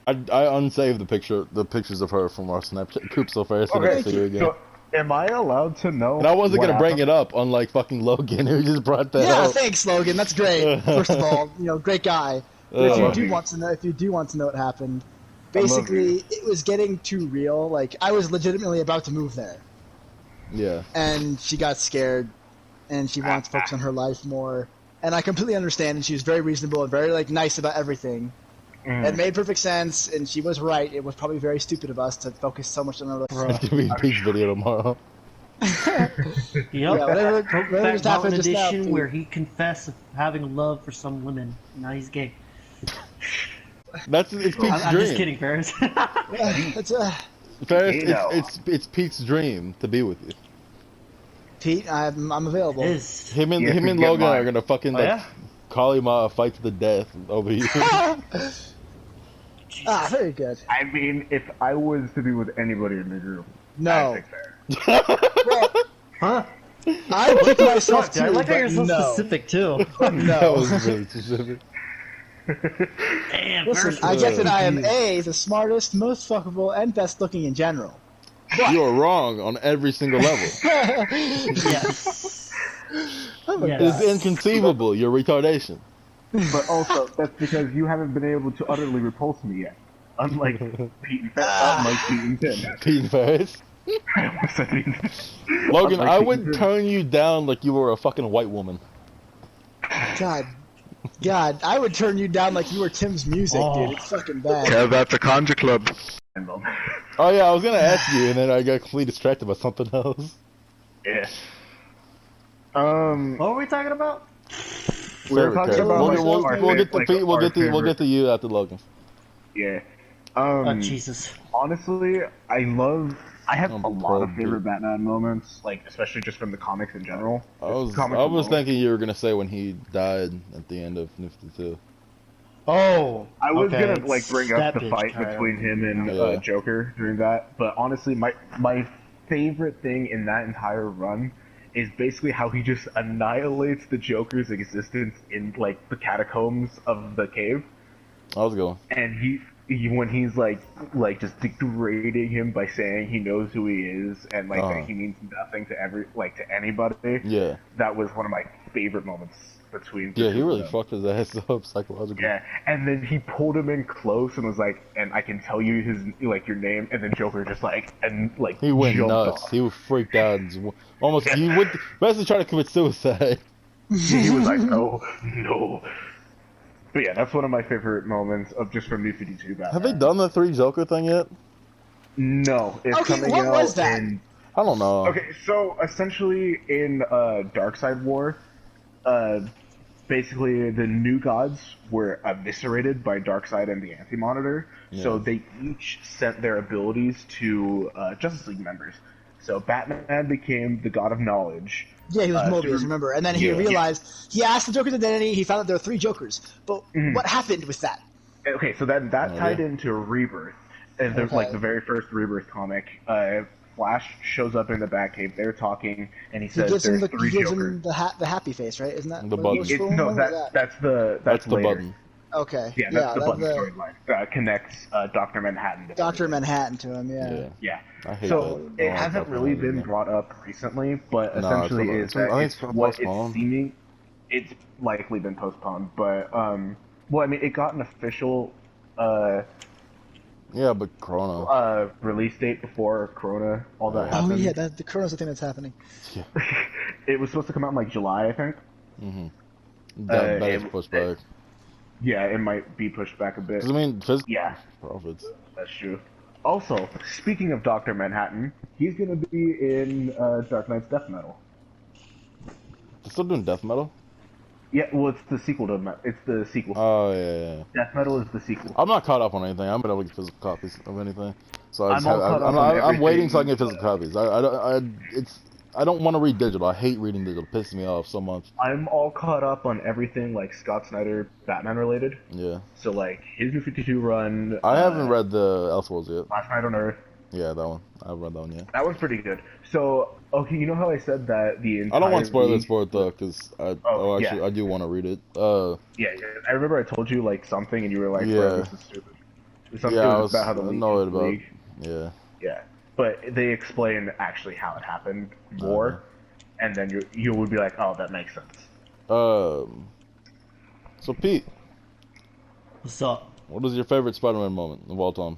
I unsaved the pictures of her from our Snapchat group, so Ferris didn't see her again. So, am I allowed to know? And I wasn't gonna bring it up, unlike fucking Logan, who just brought that up. Yeah, thanks, Logan. That's great. First of all, great guy. But if you do want to know what happened, basically it was getting too real. Like I was legitimately about to move there. Yeah. And she got scared, and she wants to focus on her life more. And I completely understand, and she was very reasonable and very nice about everything. It made perfect sense, and she was right. It was probably very stupid of us to focus so much on our life. It's gonna be a Peach video tomorrow. Whatever just happened just now. Where he confessed having love for some women. Now he's gay. It's Pete's dream. I'm just kidding, Ferris. Ferris, it's Pete's dream to be with you. Pete, I'm available. Him and Logan are gonna fucking call him a fight to the death over you. Very good. I mean, if I was to be with anybody in the group, no. Well, huh? I picked myself too. I like how you're so specific too. No. That was really specific. Damn, listen, I get that I am the smartest, most fuckable, and best looking in general. But you are wrong on every single level. Yes. It's inconceivable, your retardation. But also, that's because you haven't been able to utterly repulse me yet. Unlike Pete and Tim. Pete and Ferris? Logan, I would turn you down like you were a fucking white woman. God, I would turn you down like you were Tim's music, dude. It's fucking bad. Yeah, that's a conjure club. Oh yeah, I was gonna ask you, and then I got completely distracted by something else. Yeah. What were we talking about? We were talking about we'll get to you after Logan. Yeah. Oh Jesus. Honestly, I have a lot of favorite Batman moments, like especially just from the comics in general. I was thinking you were gonna say when he died at the end of New 52. Oh, I was gonna like bring up the fight between him and Joker during that, but honestly, my favorite thing in that entire run is basically how he just annihilates the Joker's existence in like the catacombs of the cave. How's it going? And he when he's like just degrading him by saying he knows who he is and like that he means nothing to anybody. Yeah, that was one of my favorite moments between. Yeah, he really fucked his ass up psychologically. Yeah, and then he pulled him in close and was like, "And I can tell you his your name." And then Joker just he went nuts. Off. He was freaked out. Almost he went basically trying to commit suicide. He was like, "No." But yeah, that's one of my favorite moments of just from New 52 Batman. Have they done the 3 Joker thing yet? No, it's coming what out was that? I don't know. Okay, so essentially in Darkseid War, basically the New Gods were eviscerated by Darkseid and the Anti-Monitor, so they each sent their abilities to Justice League members. So Batman became the God of Knowledge. Yeah, he was Mobius, remember? And then he realized, he asked the Joker's identity, he found out there were 3 Jokers. But what happened with that? Okay, so that tied into Rebirth. And there's like the very first Rebirth comic. Flash shows up in the Batcave, they're talking, and he says there's 3 Jokers. He gives him the happy face, right? Isn't that the button? No, that's the button. Okay. Yeah, that's the button storyline. Connects Dr. Manhattan to Dr. Manhattan to him, Yeah. I hate so that. It hasn't really been brought up recently, but essentially it's what it's seeming. It's likely been postponed, but well, I mean, it got an official but Corona release date before Corona, all that happened. Oh yeah, the Corona's the thing that's happening. Yeah. It was supposed to come out in like July, I think. That is pushed back. Yeah, it might be pushed back a bit. Because I mean, profits. That's true. Also, speaking of Dr. Manhattan, he's gonna be in Dark Knight's Death Metal. They're still doing Death Metal? Yeah, well, it's the sequel to it's the sequel. Oh yeah. Death Metal is the sequel. I'm not caught up on anything. I'm gonna get physical copies of anything. So I'm waiting so I can get physical copies. I don't want to read digital. I hate reading digital. It pisses me off so much. I'm all caught up on everything like Scott Snyder Batman related. Yeah. So like his New 52 run. I haven't read the Elseworlds yet. Last Night on Earth. Yeah, that one. I haven't read that one yet. That one's pretty good. So okay, you know how I said that the entire I don't want spoilers for it though, because I do want to read it. Yeah. I remember I told you like something, and you were like, "Bro, this is stupid." Something I was about how the annoyed about. League. Yeah. Yeah, but they explain actually how it happened more. And then you would be like, oh, that makes sense. So Pete, what's up? What was your favorite Spider-Man moment of all time?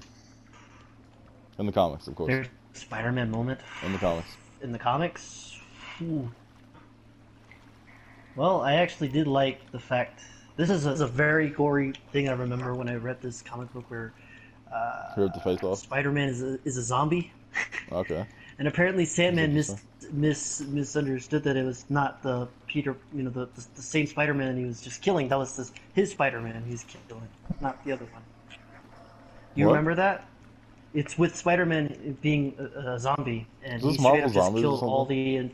In the comics, of course. Spider-Man moment? In the comics. In the comics? Ooh. Well, I actually did like the fact... This is a very gory thing I remember when I read this comic book where... ripped the face off? Spider-Man is a zombie. Okay. And apparently Sandman misunderstood that it was not the Peter, the same Spider-Man he was just killing. That was his Spider-Man he was killing, not the other one. You remember that? It's with Spider-Man being a zombie, and he straight up just killed all the...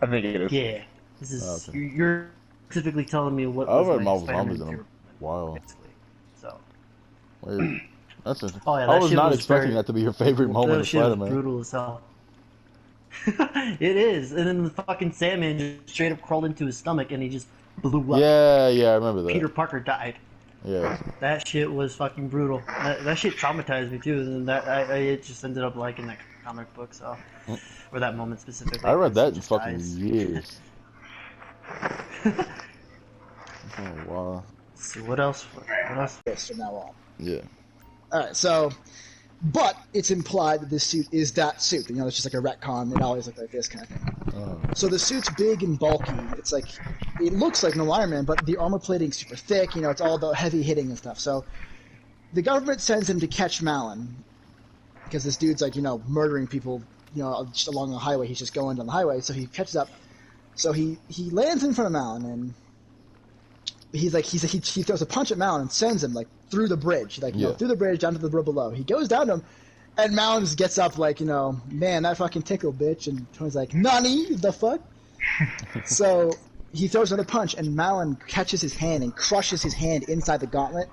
I think it is. Yeah. This is... Okay. You're typically telling me what I've read Marvel Zombies in a while. So... Weird. That's interesting. Oh, yeah, I was not expecting that to be your favorite moment of Spider-Man. Brutal as hell. It is, and then the fucking Sandman just straight up crawled into his stomach and he just blew up. Yeah, I remember that. Peter Parker died. Yeah. That shit was fucking brutal. That shit traumatized me too, and I just ended up liking that comic book, so or that moment specifically. I read that in fucking years. Oh wow. Let's see what else? What else? Yes, from now on. Yeah. Alright, so, but it's implied that this suit is that suit. It's just like a retcon. It always looked like this kind of thing. So the suit's big and bulky. It's like, it looks like no Iron Man, but the armor plating's super thick. It's all about heavy hitting and stuff. So the government sends him to catch Malin. because this dude's like, murdering people, just along the highway. He's just going down the highway, so he catches up. So he lands in front of Malin, and he throws a punch at Malin and sends him like through the bridge, through the bridge down to the road below. He goes down to him, and Malin just gets up like, man, that fucking tickled, bitch. And Tony's like, Nani, the fuck? So he throws another punch, and Malin catches his hand and crushes his hand inside the gauntlet.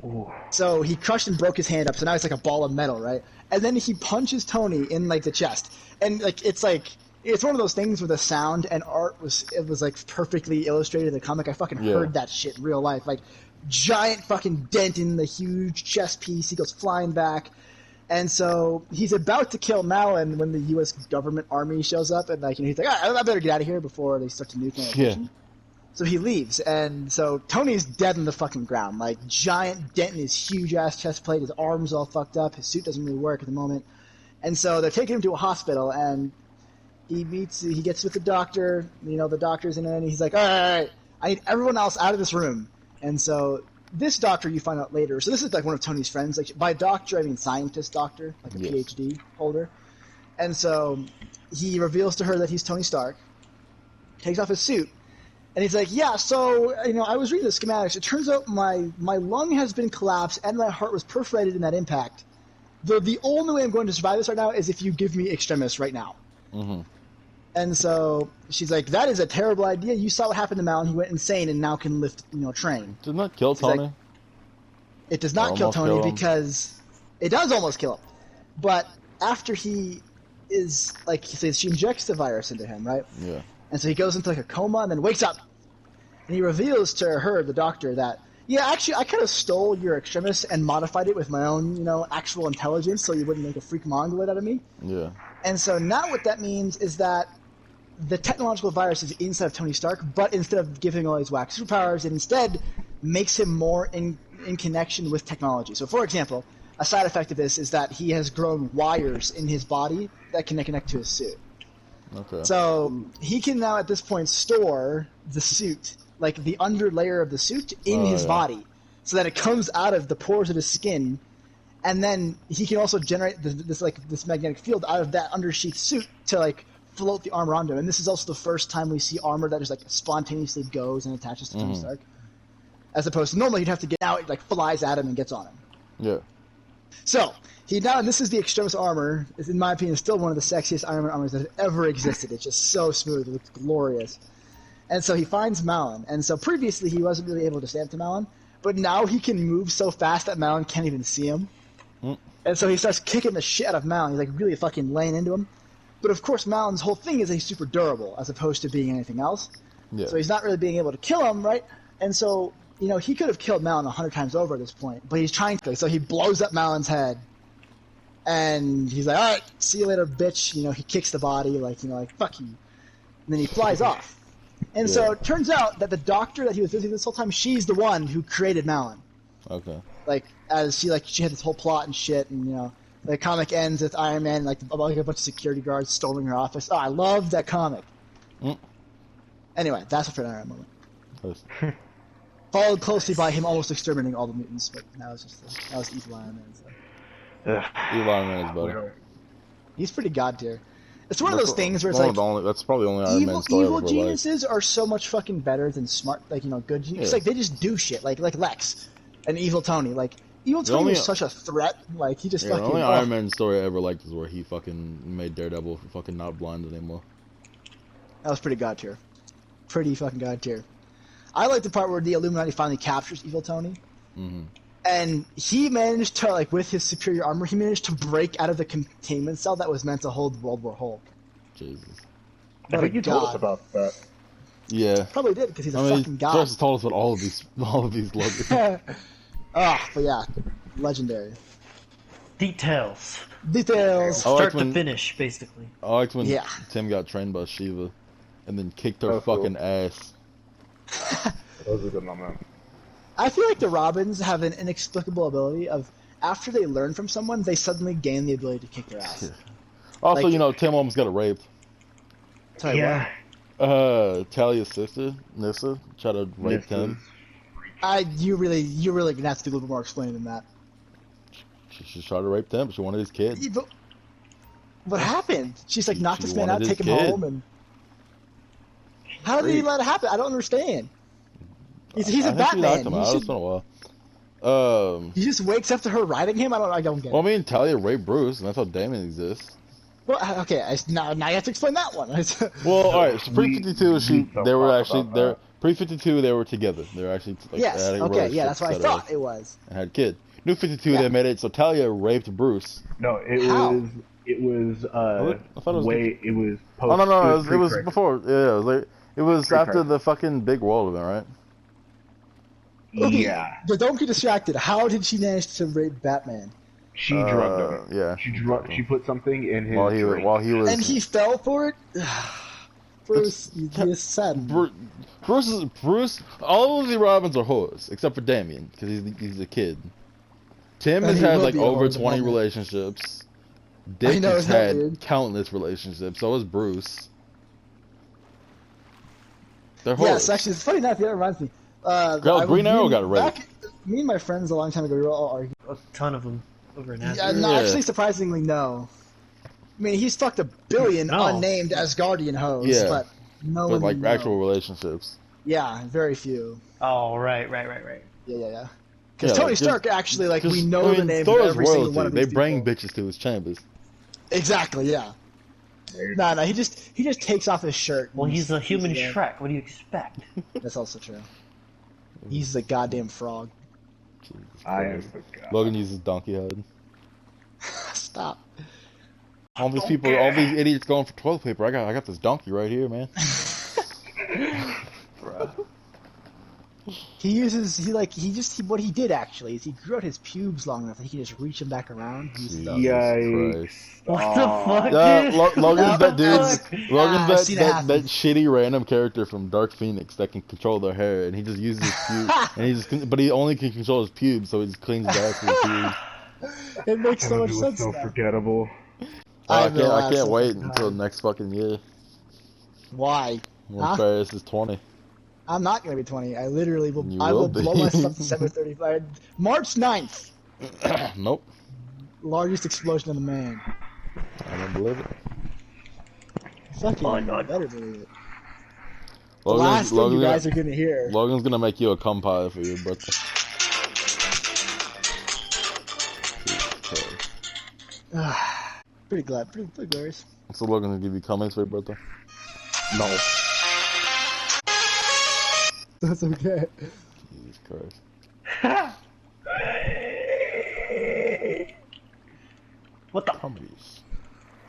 Ooh. So he crushed and broke his hand up, so now it's like a ball of metal, right? And then he punches Tony in like the chest, and it's one of those things where the sound and art was like perfectly illustrated in the comic. I fucking heard that shit in real life, like giant fucking dent in the huge chest piece. He goes flying back, and so he's about to kill Malin when the U.S. government army shows up, and he's like, all right, I better get out of here before they start to nuke my location. So he leaves, and so Tony's dead on the fucking ground, like giant dent in his huge ass chest plate. His arm's all fucked up. His suit doesn't really work at the moment, and so they're taking him to a hospital, and he gets with the doctor. The doctor's in it, and he's like, all right, I need everyone else out of this room. And so this doctor, you find out later, so this is like one of Tony's friends. Like, by doctor, I mean scientist doctor, like a PhD holder. And so he reveals to her that he's Tony Stark, takes off his suit, and he's like, yeah, so, I was reading the schematics. It turns out my lung has been collapsed and my heart was perforated in that impact. The only way I'm going to survive this right now is if you give me extremis right now. Mm-hmm. And so she's like, that is a terrible idea. You saw what happened to Malin. He went insane and now can lift, train. Didn't that kill Tony? Like, it does not kill Tony because it does almost kill him. But after he is, like, she injects the virus into him, right? Yeah. And so he goes into like a coma and then wakes up. And he reveals to her, the doctor, that, yeah, actually, I kind of stole your extremis and modified it with my own, actual intelligence so you wouldn't make a freak mongoloid out of me. Yeah. And so now what that means is that the technological virus is inside of Tony Stark, but instead of giving all these whack superpowers, it instead makes him more in connection with technology. So, for example, a side effect of this is that he has grown wires in his body that can connect to his suit. Okay. So he can now at this point store the suit, like the under layer of the suit, in his body, so that it comes out of the pores of his skin, and then he can also generate this magnetic field out of that undersheath suit to like float the armor onto him. And this is also the first time we see armor that just like spontaneously goes and attaches to Tony Stark, as opposed to normally you'd have to get out, it like flies at him and gets on him. Yeah. So and this is the Extremis armor. Is, in my opinion, still one of the sexiest Iron Man armors that have ever existed. It's just so smooth. It looks glorious. And so he finds Malin. And so previously he wasn't really able to stand to Malin, but now he can move so fast that Malin can't even see him. And so he starts kicking the shit out of Malin. He's like really fucking laying into him. But of course Malin's whole thing is that he's super durable as opposed to being anything else. Yeah. So he's not really being able to kill him, right? And so, he could have killed Malin 100 times over at this point, but he's trying to. So he blows up Malin's head. And he's like, all right, see you later, bitch. He kicks the body, like, fuck you. And then he flies off. And so it turns out that the doctor that he was visiting this whole time, she's the one who created Malin. Okay. Like, as she had this whole plot and shit, and, the comic ends with Iron Man, like a bunch of security guards storming her office. Oh, I love that comic. Anyway, that's a Iron Man moment. Followed closely by him almost exterminating all the mutants, but that was evil Iron Man. So. Evil Iron Man is better. He's pretty god tier. It's one of those things where it's like that's probably the only Iron Man story evil I've ever geniuses are so much fucking better than smart, like good geniuses. It's like they just do shit, like Lex and Evil Tony. Like Evil Tony is such a threat. Like he just fucking. The only Iron Man story I ever liked is where he fucking made Daredevil fucking not blind anymore. That was pretty god tier. Pretty fucking god tier. I like the part where the Illuminati finally captures Evil Tony. And he managed to, like, with his superior armor, he managed to break out of the containment cell that was meant to hold World War Hulk. Jesus. I think you told us about that. Yeah. Probably did, because he's a fucking god. Chris told us about all of these Logans. But yeah, legendary. Details. Start to finish, basically. I liked when Tim got trained by Shiva, and then kicked her fucking ass. That was a good moment. I feel like the Robins have an inexplicable ability of, after they learn from someone, they suddenly gain the ability to kick their ass. Also, Tim almost got raped. Yeah. Talia's sister, Nissa, tried to rape Tim. You really gonna have to do a little bit more explaining than that. She tried to rape him, but she wanted his kid. Yeah, but what happened? She's like, knock She this man out, wanted take his him kid. home, and how did he let it happen? I don't understand. He's a I think she knocked Batman. him He, out. should, It's been a while. he just wakes up to her riding him. I don't get Well, I it. mean, Talia raped Bruce, and that's how Damien exists. Well, okay, now you have to explain that one. Well, alright, so pre-52, they were actually, about that. pre-52, they were together. They were actually, like, Yes, had a okay, yeah, that's what I relationship set up thought it was. and had a kid. New 52, Yeah. they made it so Talia raped Bruce. No, it How? was. It was. I thought it was way. It was. Post, Oh, no, it was pre-crisis. before, yeah, it was Pre-crisis. after the fucking big wall event, right? Okay, Yeah. but don't get distracted. How did she manage to rape Batman? She drugged him. Yeah. She put something in his While drink. he was... And he fell for it? Bruce, you sad. Bruce, all of the Robins are whores, except for Damien, because he's a kid. Tim And has he had will like be a over whore at the 20 moment. relationships. I Dick know, has isn't that had weird? countless relationships, so has Bruce. They're whores. Yes, actually, it's funny enough. Yeah, it reminds me. Green Arrow got raped. Me and my friends a long time ago, we were all arguing. A ton of them over in Yeah, Asgard. no, Yeah. actually, surprisingly, no. I mean, he's fucked a billion No. unnamed Asgardian hoes, Yeah. but no But one like we know. actual relationships. Yeah, very few. Oh, right. Yeah. Because Yeah, Tony like, Stark, actually, like, we 'Cause, know I mean, the names Thor of is every single royalty. one of They these bring people. bitches to his chambers. Exactly, yeah. No, he just takes off his shirt. Well, and he's a human yeah, Shrek. What do you expect? That's also true. He's a goddamn frog. Jesus I am Christ. the guy. Logan uses donkey head. Stop. All these people, all these idiots going for toilet paper. I got this donkey right here, man. What he did actually is he grew out his pubes long enough that he could just reach them back around. Yikes. What the fuck, Yeah, dude? Logan's that dude. Fuck. Logan's I've seen it that happen. shitty random character from Dark Phoenix that can control their hair, and he just uses his pubes, but he only can control his pubes, so he just cleans his ass with his pubes. It makes so much It was sense so now. forgettable. I I'm the can't last wait one. until next fucking year Why? when Huh? Ferris is 20. I'm not gonna be 20. I literally will. You I will will be. blow myself December 35th, March 9th. Nope, Largest explosion of the man. I don't believe it. Fucking Oh, no. better believe it. The last thing you guys are gonna hear. Logan's gonna make you a cum pie for your birthday. Jesus Christ. Pretty glorious. So Logan's gonna give you cummings for your birthday? No. That's okay. Jesus Christ. What the? Cummies.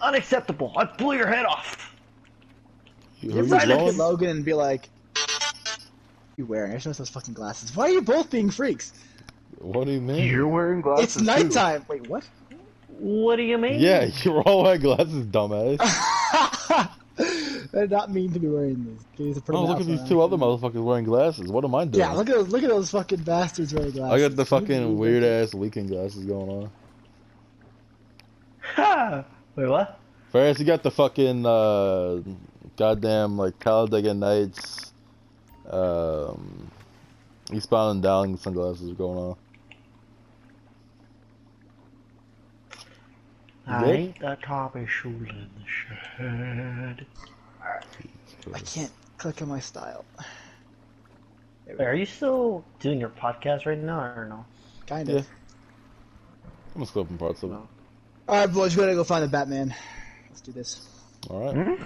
Unacceptable! I blew your head off! Who You you ever look at blowing? Logan and be like, "You wearing? I just noticed those fucking glasses. Why are you both being freaks? What do you mean? You're wearing glasses. It's nighttime. Wait, what? What do you mean? Yeah, you're all wearing glasses, dumbass. I did not mean to be wearing this. Please put Oh, them look out at these for two now. other motherfuckers wearing glasses. What am I doing? Yeah, look at those fucking bastards wearing glasses. I got the fucking weird ass weekend glasses going on. Ha! Wait, what? Ferris, you got the fucking goddamn like Talladega Nights, Eastbound and Down sunglasses going on. I Good? ain't the top of shoe in the shed. I can't click on my style. Wait, are you still doing your podcast right now, or no? Kind Yeah. of. I'm gonna skip some parts of it. Alright, boys, we gotta go find the Batman. Let's do this. All right.